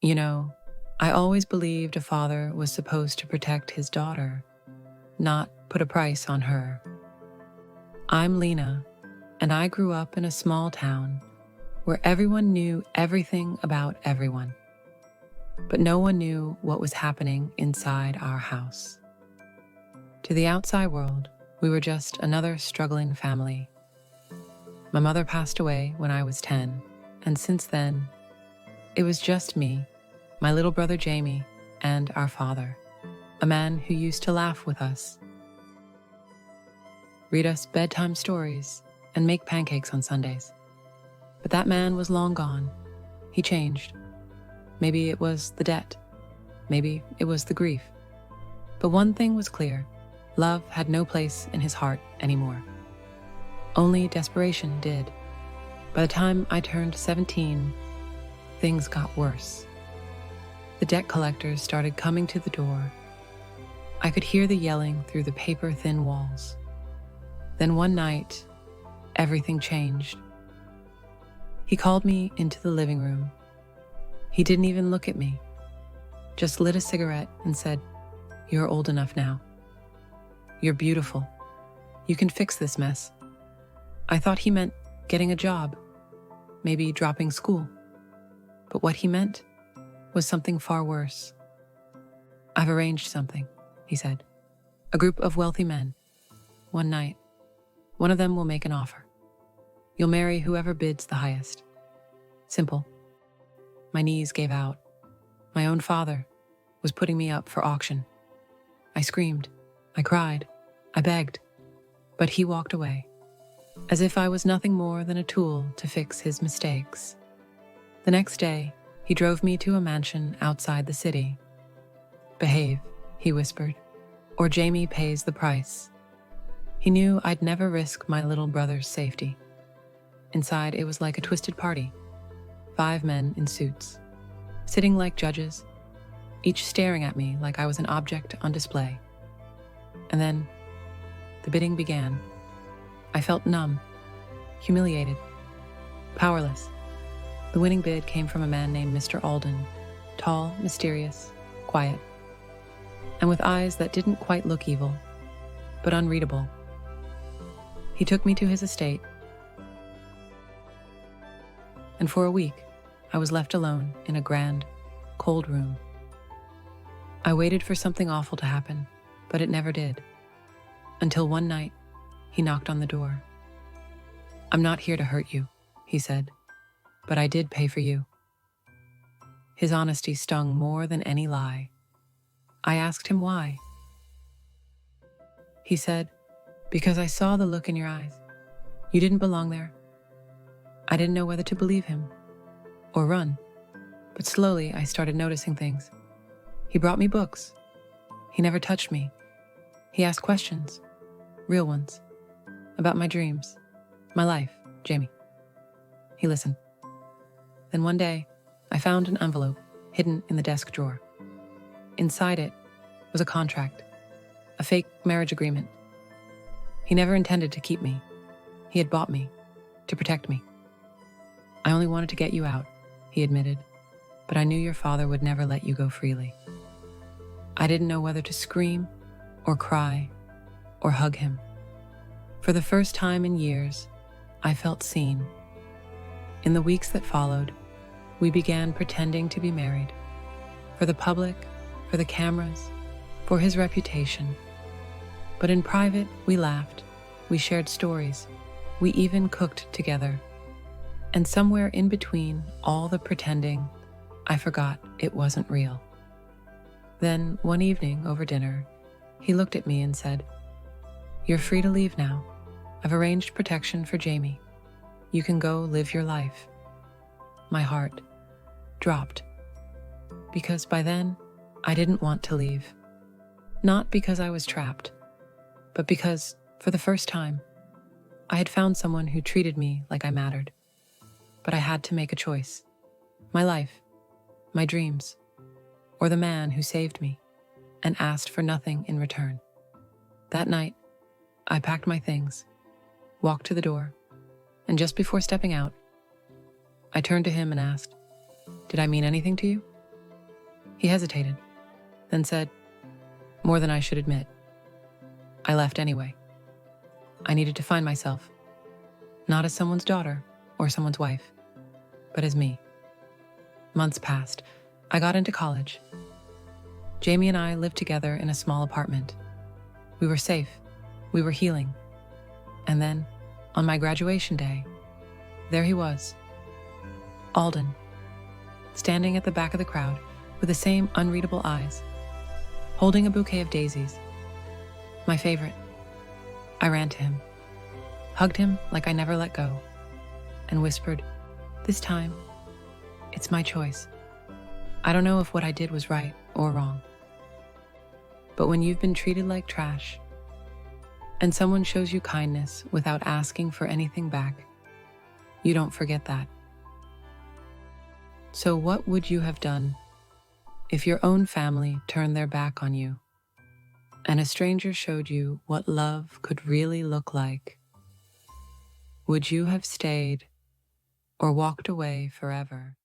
You know, I always believed a father was supposed to protect his daughter, not put a price on her. I'm Lina, and I grew up in a small town where everyone knew everything about everyone, but no one knew what was happening inside our house. To the outside world, we were just another struggling family. My mother passed away when I was 10, and since then, it was just me, my little brother Jamie, and our father, a man who used to laugh with us, read us bedtime stories, and make pancakes on Sundays. But that man was long gone. He changed. Maybe it was the debt. Maybe it was the grief. But one thing was clear. Love had no place in his heart anymore. Only desperation did. By the time I turned 17, things got worse. The debt collectors started coming to the door. I could hear the yelling through the paper-thin walls. Then one night, everything changed. He called me into the living room. He didn't even look at me, just lit a cigarette and said, "You're old enough now. You're beautiful. You can fix this mess." I thought he meant getting a job, maybe dropping school. But what he meant was something far worse. "I've arranged something," he said. "A group of wealthy men. One night, one of them will make an offer. You'll marry whoever bids the highest. Simple." My knees gave out. My own father was putting me up for auction. I screamed. I cried. I begged. But he walked away, as if I was nothing more than a tool to fix his mistakes. The next day, he drove me to a mansion outside the city. "Behave," he whispered, "or Jamie pays the price." He knew I'd never risk my little brother's safety. Inside, it was like a twisted party. 5 men in suits, sitting like judges, each staring at me like I was an object on display. And then, the bidding began. I felt numb, humiliated, powerless. The winning bid came from a man named Mr. Alden, tall, mysterious, quiet, and with eyes that didn't quite look evil, but unreadable. He took me to his estate, and for a week, I was left alone in a grand, cold room. I waited for something awful to happen, but it never did. Until one night, he knocked on the door. "I'm not here to hurt you," he said, "but I did pay for you." His honesty stung more than any lie. I asked him why. He said, "Because I saw the look in your eyes. You didn't belong there." I didn't know whether to believe him or run, but slowly I started noticing things. He brought me books. He never touched me. He asked questions, real ones, about my dreams, my life, Jamie. He listened. Then one day, I found an envelope hidden in the desk drawer. Inside it was a contract, a fake marriage agreement. He never intended to keep me. He had bought me to protect me. "I only wanted to get you out," he admitted, "but I knew your father would never let you go freely." I didn't know whether to scream or cry or hug him. For the first time in years, I felt seen. In the weeks that followed, we began pretending to be married. For the public, for the cameras, for his reputation. But in private, we laughed, we shared stories, we even cooked together. And somewhere in between all the pretending, I forgot it wasn't real. Then, one evening over dinner, he looked at me and said, "You're free to leave now. I've arranged protection for Jamie. You can go live your life." My heart dropped. Because by then, I didn't want to leave. Not because I was trapped, but because, for the first time, I had found someone who treated me like I mattered. But I had to make a choice. My life, my dreams, or the man who saved me and asked for nothing in return. That night, I packed my things, walked to the door, and just before stepping out, I turned to him and asked, "Did I mean anything to you?" He hesitated, then said, "More than I should admit. I left anyway. I needed to find myself, not as someone's daughter or someone's wife, but as me." Months passed. I got into college. Jamie and I lived together in a small apartment. We were safe. We were healing. And then, on my graduation day, there he was, Alden, standing at the back of the crowd with the same unreadable eyes, holding a bouquet of daisies. My favorite. I ran to him, hugged him like I never let go, and whispered, "This time, it's my choice. I don't know if what I did was right or wrong. But when you've been treated like trash, and someone shows you kindness without asking for anything back, you don't forget that." So what would you have done if your own family turned their back on you, and a stranger showed you what love could really look like? Would you have stayed or walked away forever?